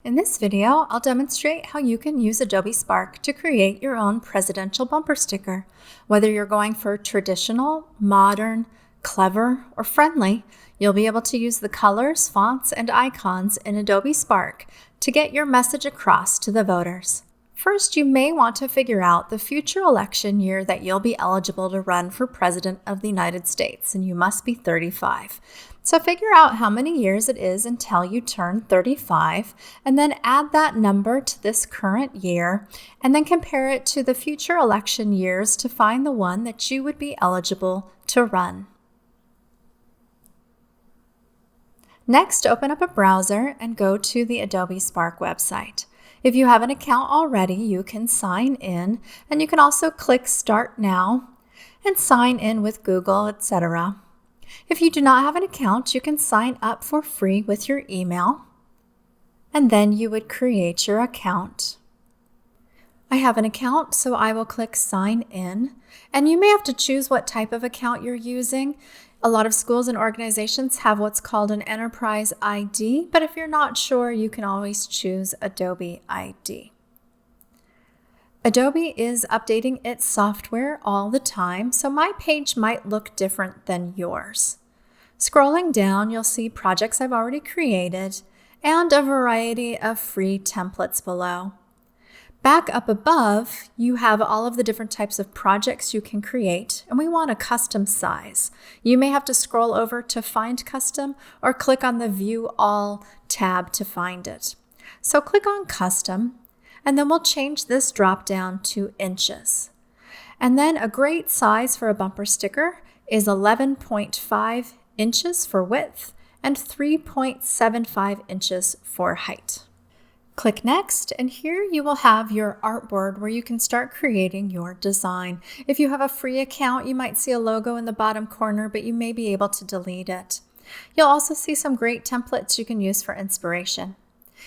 In this video, I'll demonstrate how you can use Adobe Spark to create your own presidential bumper sticker. Whether you're going for traditional, modern, clever, or friendly, you'll be able to use the colors, fonts, and icons in Adobe Spark to get your message across to the voters. First, you may want to figure out the future election year that you'll be eligible to run for President of the United States, and you must be 35. So figure out how many years it is until you turn 35, and then add that number to this current year, and then compare it to the future election years to find the one that you would be eligible to run. Next, open up a browser and go to the Adobe Spark website. If you have an account already, you can sign in, and you can also click Start Now and sign in with Google, etc. If you do not have an account, you can sign up for free with your email, and then you would create your account. I have an account, so I will click Sign In, and you may have to choose what type of account you're using. A lot of schools and organizations have what's called an Enterprise ID, but if you're not sure, you can always choose Adobe ID. Adobe is updating its software all the time, so my page might look different than yours. Scrolling down, you'll see projects I've already created and a variety of free templates below. Back up above, you have all of the different types of projects you can create, and we want a custom size. You may have to scroll over to find custom or click on the View All tab to find it. So click on Custom, and then we'll change this drop down to inches. And then a great size for a bumper sticker is 11.5 inches for width and 3.75 inches for height. Click Next, and here you will have your artboard where you can start creating your design. If you have a free account, you might see a logo in the bottom corner, but you may be able to delete it. You'll also see some great templates you can use for inspiration.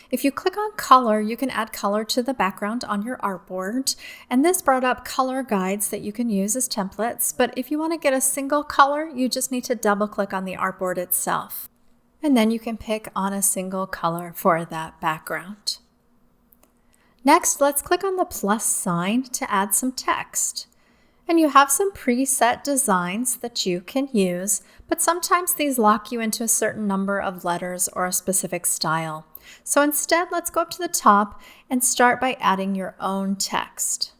If you click on Color, you can add color to the background on your artboard, and this brought up color guides that you can use as templates, but if you want to get a single color, you just need to double-click on the artboard itself. And then you can pick on a single color for that background. Next, let's click on the plus sign to add some text. And you have some preset designs that you can use, but sometimes these lock you into a certain number of letters or a specific style. So instead, let's go up to the top and start by adding your own text.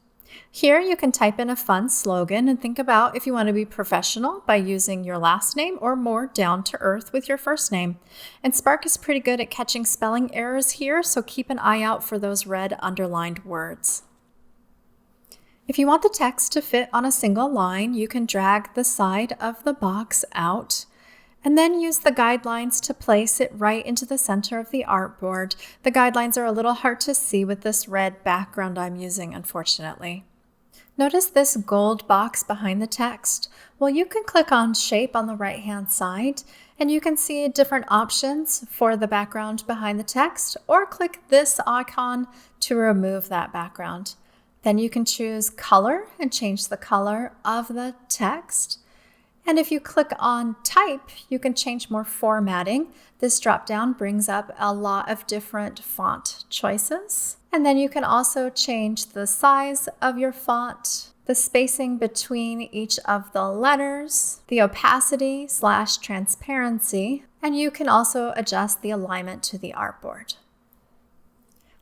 Here you can type in a fun slogan and think about if you want to be professional by using your last name or more down to earth with your first name. And Spark is pretty good at catching spelling errors here, so keep an eye out for those red underlined words. If you want the text to fit on a single line, you can drag the side of the box out and then use the guidelines to place it right into the center of the artboard. The guidelines are a little hard to see with this red background I'm using, unfortunately. Notice this gold box behind the text. Well, you can click on Shape on the right-hand side, and you can see different options for the background behind the text, or click this icon to remove that background. Then you can choose Color and change the color of the text. And if you click on Type, you can change more formatting. This drop-down brings up a lot of different font choices. And then you can also change the size of your font, the spacing between each of the letters, the opacity/transparency, and you can also adjust the alignment to the artboard.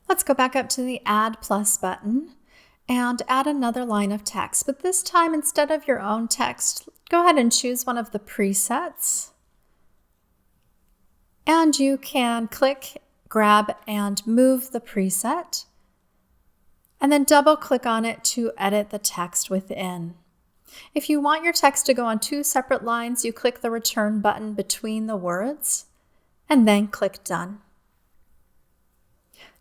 Let's go back up to the Add Plus button and add another line of text, but this time instead of your own text, go ahead and choose one of the presets. And you can click, grab, and move the preset, and then double click on it to edit the text within. If you want your text to go on two separate lines, you click the return button between the words, and then click Done.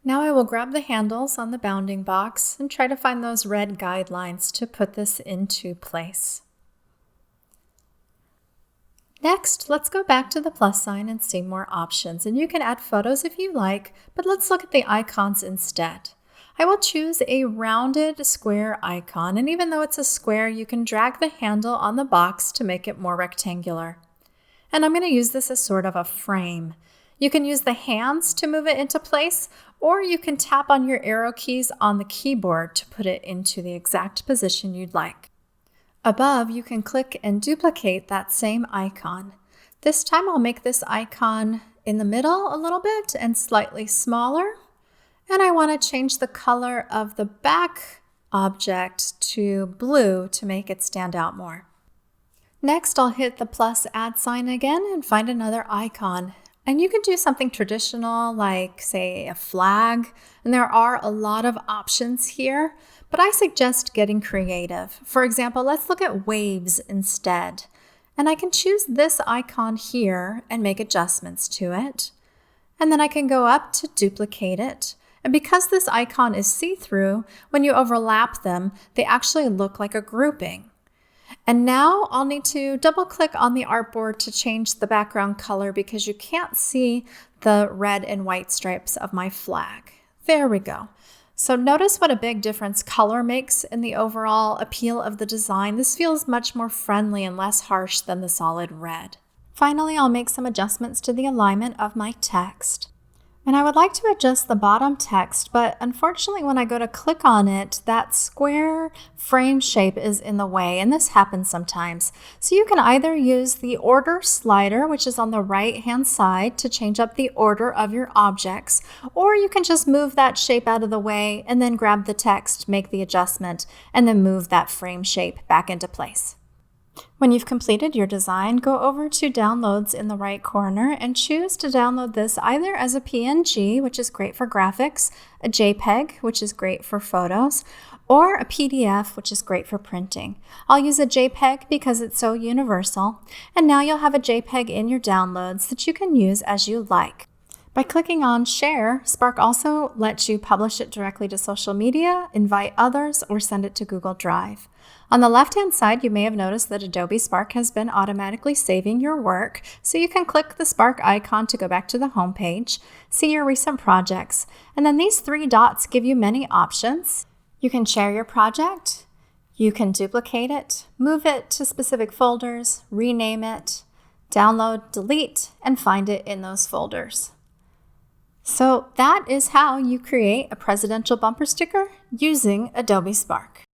Now I will grab the handles on the bounding box and try to find those red guidelines to put this into place. Next, let's go back to the plus sign and see more options. And you can add photos if you like, but let's look at the icons instead. I will choose a rounded square icon, and even though it's a square, you can drag the handle on the box to make it more rectangular. And I'm going to use this as sort of a frame. You can use the hands to move it into place, or you can tap on your arrow keys on the keyboard to put it into the exact position you'd like. Above, you can click and duplicate that same icon. This time I'll make this icon in the middle a little bit and slightly smaller. And I want to change the color of the back object to blue to make it stand out more. Next, I'll hit the plus add sign again and find another icon. And you can do something traditional like, say, a flag. And there are a lot of options here, but I suggest getting creative. For example, let's look at waves instead. And I can choose this icon here and make adjustments to it. And then I can go up to duplicate it. And because this icon is see-through, when you overlap them, they actually look like a grouping. And now I'll need to double-click on the artboard to change the background color because you can't see the red and white stripes of my flag. There we go. So notice what a big difference color makes in the overall appeal of the design. This feels much more friendly and less harsh than the solid red. Finally, I'll make some adjustments to the alignment of my text. And I would like to adjust the bottom text, but unfortunately when I go to click on it, that square frame shape is in the way, and this happens sometimes. So you can either use the order slider, which is on the right-hand side, to change up the order of your objects, or you can just move that shape out of the way and then grab the text, make the adjustment, and then move that frame shape back into place. When you've completed your design, go over to Downloads in the right corner and choose to download this either as a PNG, which is great for graphics, a JPEG, which is great for photos, or a PDF, which is great for printing. I'll use a JPEG because it's so universal, and now you'll have a JPEG in your downloads that you can use as you like. By clicking on Share, Spark also lets you publish it directly to social media, invite others, or send it to Google Drive. On the left-hand side, you may have noticed that Adobe Spark has been automatically saving your work, so you can click the Spark icon to go back to the home page, see your recent projects, and then these three dots give you many options. You can share your project, you can duplicate it, move it to specific folders, rename it, download, delete, and find it in those folders. So that is how you create a presidential bumper sticker using Adobe Spark.